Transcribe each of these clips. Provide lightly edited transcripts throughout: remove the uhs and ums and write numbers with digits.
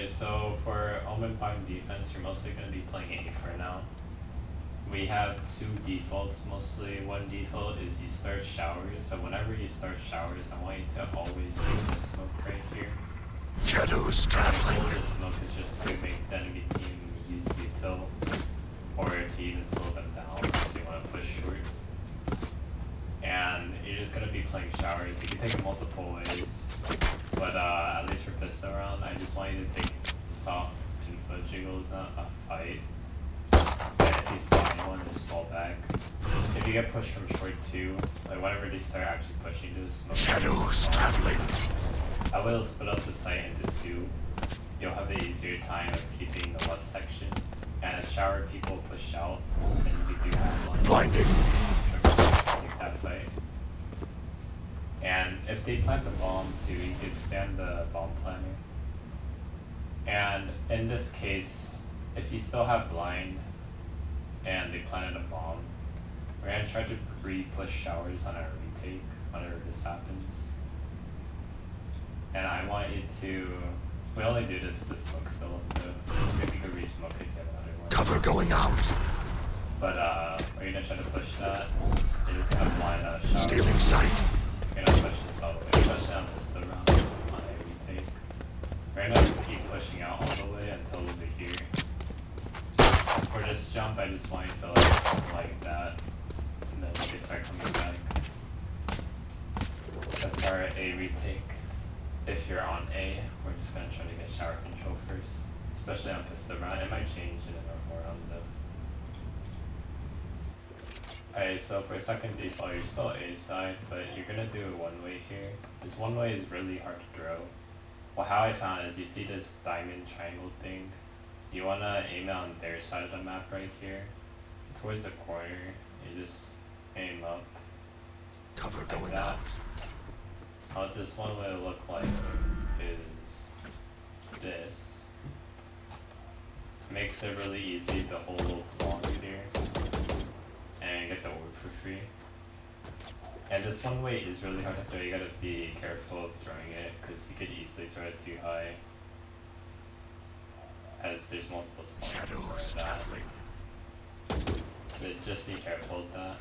Alright, so for Omen bottom defense, you're mostly going to be playing A for now. We have two defaults mostly. One default is you start showers, so whenever you start showers, I want you to always take the smoke right here. Shadows traveling. The smoke is just to make the enemy team use util, or to even slow them down if they want to push short. And you're just going to be playing showers. You can take it multiple ways, but at least for pistol round, I just want you to take soft info jiggles, not a fight. If you spot anyone, just fall back. If you get pushed from short too, like whenever they start actually pushing to the smoke. Shadows traveling. I will split up the site into two. You'll have an easier time of keeping the left section. And as shower people push out, then you do have one. Blinding. Take that fight. And if they plant the bomb too, you can spam the bomb planner. And in this case, if you still have blind and they planted a bomb, we're gonna try to re-push showers on our retake whenever this happens. And I want you to, we only do this if the smoke's still up though. Maybe you could re-smoke it if you have another one. Cover going out. But we're gonna try to push that. They just have blind out of shower. Stealing sight. We're gonna push this all the way, push down pistol round on a retake. We're gonna keep pushing out all the way until over here. For this jump, I just want you to like that, and then they start coming back. That's our A retake. If you're on A, we're just gonna try to get shower control first, especially on pistol round. It might change in a normal round though. Alright, so for second default, you're still A side, but you're gonna do a one way here. This one way is really hard to throw. Well, how I found is you see this diamond triangle thing. You wanna aim it on their side of the map right here, towards the corner. You just aim up. Cover like going that. out. What this one way look like is this. Makes it really easy to hold long here and get the orb for free. And this one way is really hard to throw. You gotta be careful of throwing it because you could easily throw it too high, as there's multiple spots. Shadows That. traveling. So just be careful of that.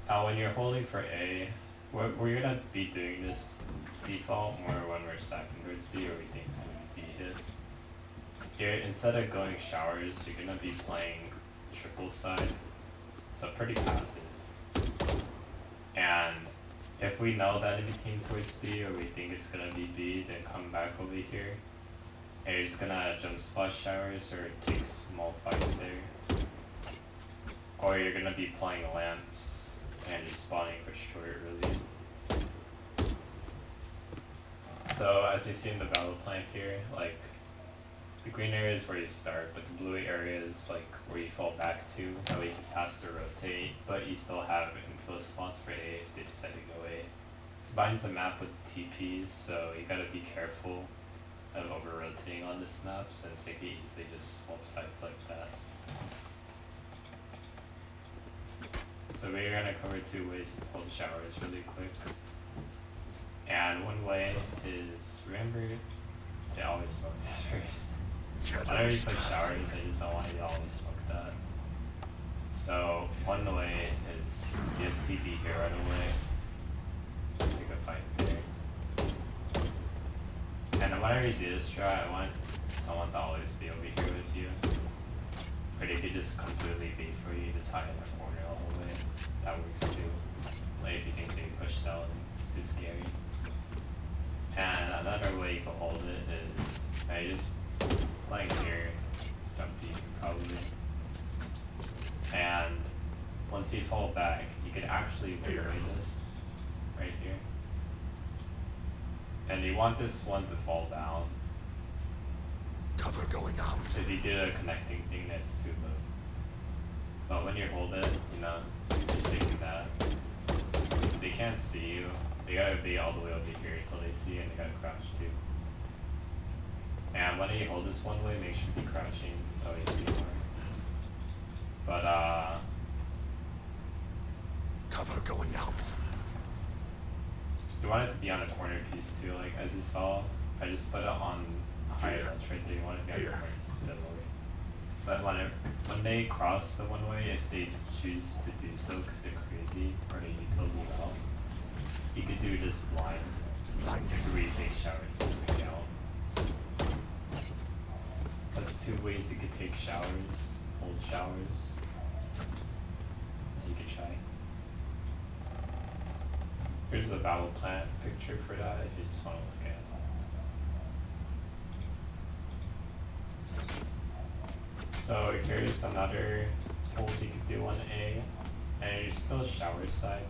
Now when you're holding for A, we're gonna be doing this default more when we're stacking towards B or we think it's gonna be hit. Here, instead of going showers, you're gonna be playing triple side, so pretty passive. And if we know that enemy team towards B or we think it's gonna be B, then come back over here. And you're just gonna jump spot showers or take small fight there. Or you're gonna be playing lamps and just spawning for short really. So as you see in the battle plan here, like the green area is where you start, but the blue area is like where you fall back to. That way you can faster rotate, but you still have info spots for A if they decide to go A. It binds the map with TPs, so you gotta be careful of over rotating on this map since they can easily just swap sites like that. So we're gonna cover two ways to hold showers really quick. And one way is, remember, they always smoke this first. Whenever you Shadows put showers, traveling. I just don't want you to always smoke that. So one way is you just TP here right away. Take a fight there. And whenever you do this try, I want someone to always be over here with you. Or they could just completely be for you, just hide in the corner all the way. That works too. Like if you think they pushed out, it's too scary. And another way you can hold it is I just playing here, jumpy probably. And once you fall back, you can actually avoid this right here. And you want this one to fall down. Cover going out. If you do a connecting thing, that's too low. But when you hold it, you know, just thinking that they can't see you. They gotta be all the way over here until they see you, and they gotta crouch too. And when you hold this one way, make sure you be crouching so you see more. But Cover going out. you want it to be on a corner piece too, like as you saw, I just put it on a Alright, that's right there. You want to get Here. more lower. But when they cross the one way, if they choose to do so because they're crazy or they need to move out, you could do this blind Blinding. to retake showers and swing out. That's two ways you could take showers, hold showers. You could try. Here's the battle plan picture for that if you just want to look at it. So here's another hold you could do on A, and you're still shower side.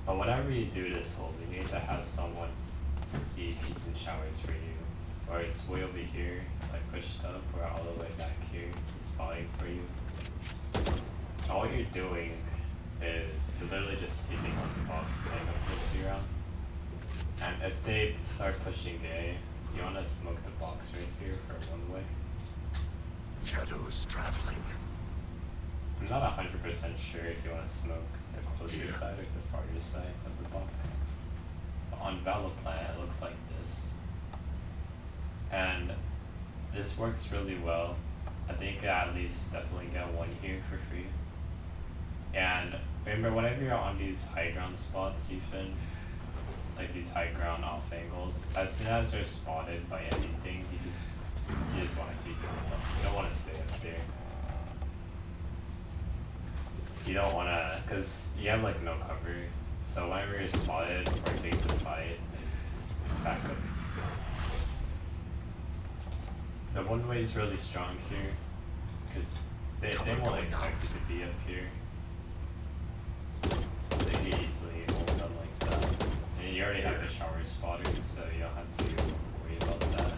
But whenever you do this hold, you need to have someone be keeping showers for you. Or it's way over here, like pushed up, or all the way back here, spotting for you. All you're doing is you're literally just taking on the box and gonna push you around. And if they start pushing A, you wanna smoke the box right here for one way. Shadows traveling. I'm not 100% sure if you wanna smoke the closer Here. side or the farther side of the box. But on Valorant, it looks like this. And this works really well. I think you could at least definitely get one here for free. And remember, whenever you're on these high ground spots, even like these high ground off angles, as soon as you're spotted by anything, you just want to keep going up. You don't want to stay up there. You don't want to, because you have like no cover. So whenever you're spotted or take the fight, just back up. The one way is really strong here, because they won't expect you to be up here. They can easily hold them like that. And you already have the shower spotters, so you don't have to worry about that.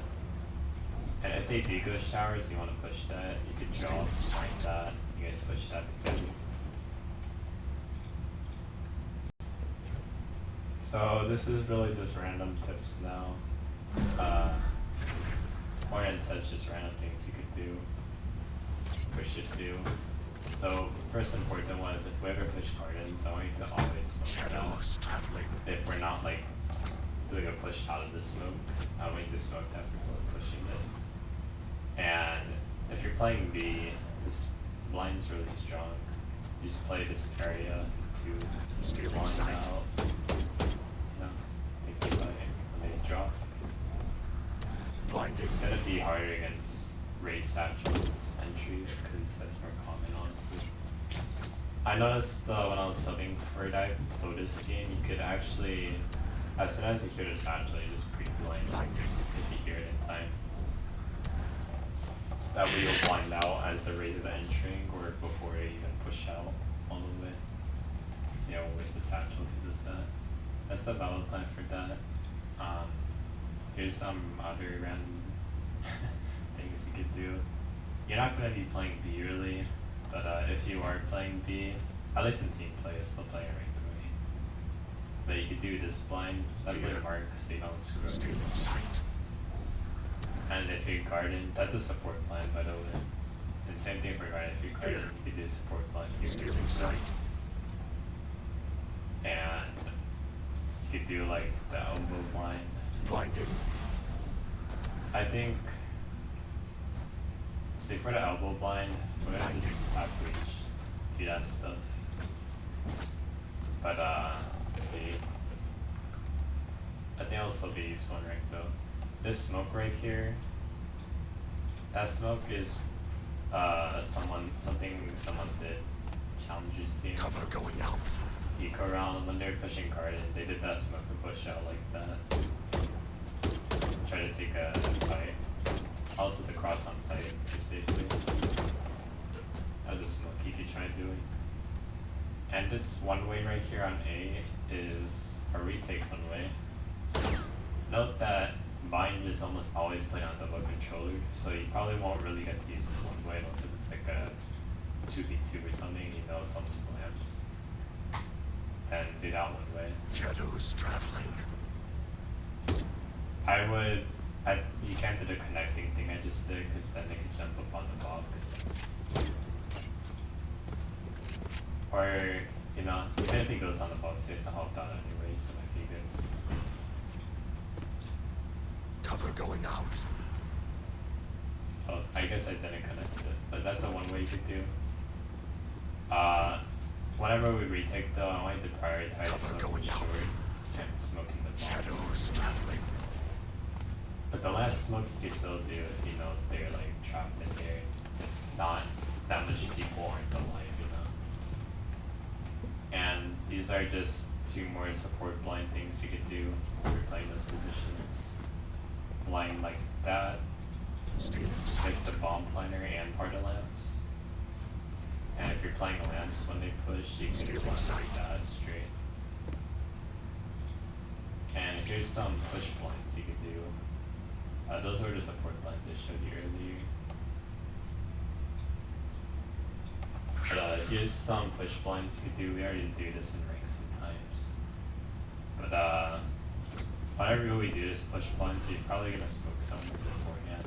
And if they do go showers, you want to push that, you could draw like that. You guys push that together. So this is really just random tips now. More in touch, just random things you could do or should do. So first important one is if we ever push gardens, I want you to always smoke Shadows traveling. that. If we're not like doing a push out of the smoke, I want you to smoke that before pushing it. And if you're playing B, this blind's really strong. You just play this area to Stealing blind sight. out. You know, think about it when they drop. Blinding. It's gonna be harder against race satchels entries because that's more common, honestly. I noticed when I was subbing for that Lotus game, you could actually, as soon as you hear the satchel, you just pre-blind Blinding. if you hear it in time. That way you'll blind out as the race is entering or before you even push out all the way. Yeah, where's the satchel who does that? That's the valid plan for that. Here's some other random things you could do. You're not going to be playing B really, but if you are playing B, at least in Teamplay, you're still playing ranked way. But you could do this blind, definitely Here. mark so you don't screw up. Stealing sight. And if you're garden, that's a support plan by the way. And same thing for garden, if you're garden, Here. you could do a support plan here. Stealing sight. And you could do like the elbow blind. Blinding. I think, see for the elbow blind, we're gonna just tap reach, do that stuff. But see, I think I'll still be useful in rank though. This smoke right here, that smoke is something someone did, Challenger's team. Cover going out. Eco round when they're pushing garden, they did that smoke to push out like that. Try to take a fight. Also the cross on site pretty safely. As a smoke you could try doing. And this one way right here on A is a retake one way. Note that bind is almost always played on double controller, so you probably won't really get to use this one way unless if it's like a 2v2 or something, you know someone's lamps. Then do that one way. Shadows traveling. You can't do the connecting thing I just did, because then they could jump up on the box. Or, you know, even if he goes on the box, he has to hop down anyway, so it might be good. Cover going out. Oh, I guess I didn't connect it, but that's a one way you could do. Whenever we retake though, I want you to prioritize Cover smoking going out. short and smoking the bomb. Shadows traveling. But the last smoke you can still do if you know they're like trapped in here. It's not that much people aren't alive, you know. And these are just two more support blind things you could do if you're playing those positions. Blind like that Stealing gets sight. the bomb planner and part of lamps. And if you're playing lamps when they push, you can Stealing blind sight. like that straight. And here's some push blinds you could do. Those were the support blinds I showed you earlier. But here's some push blinds you could do. We already do this in rank sometimes. But whenever we do this push blinds, you're probably gonna smoke someone beforehand.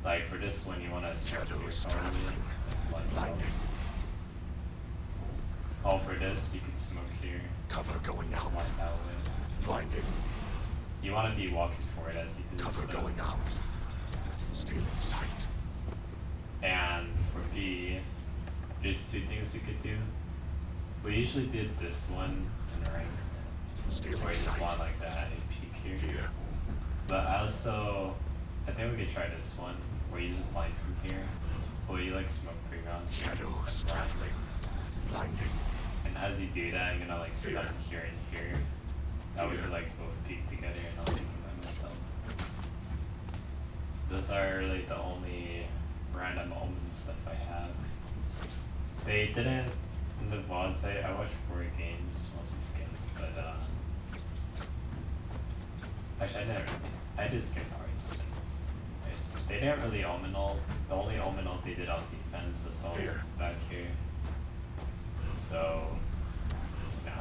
Like for this one, you wanna smoke your Shadows forward traveling. and blind out. Blinding. Oh, for this, you could smoke here, Cover going out. blind that way. Blinding. You wanna be walking forward as you do this. Cover though. going out. Stealing sight. And for B, there's two things we could do. We usually did this one in ranked, Stealing where you just sight. want like that and peek here. Here. But I think we could try this one, where you just blind from here, or you like smoke pre-round. Shadows traveling. Blinding. And as you do that, I'm gonna like stun here and here. That way we like both peek together and I'll peek by myself. Those are like the only random Omen stuff I have. They didn't in the VOD site. I watched 4 games, mostly skin, but actually I did skin parts. But they didn't really Omen ult. The only Omen ult they did on defense was all Here. back here. So no.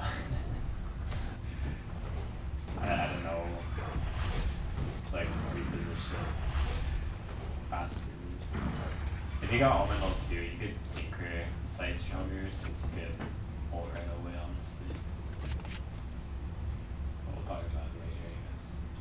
I don't know. Just like reposition faster. If you got Omen ult too, you could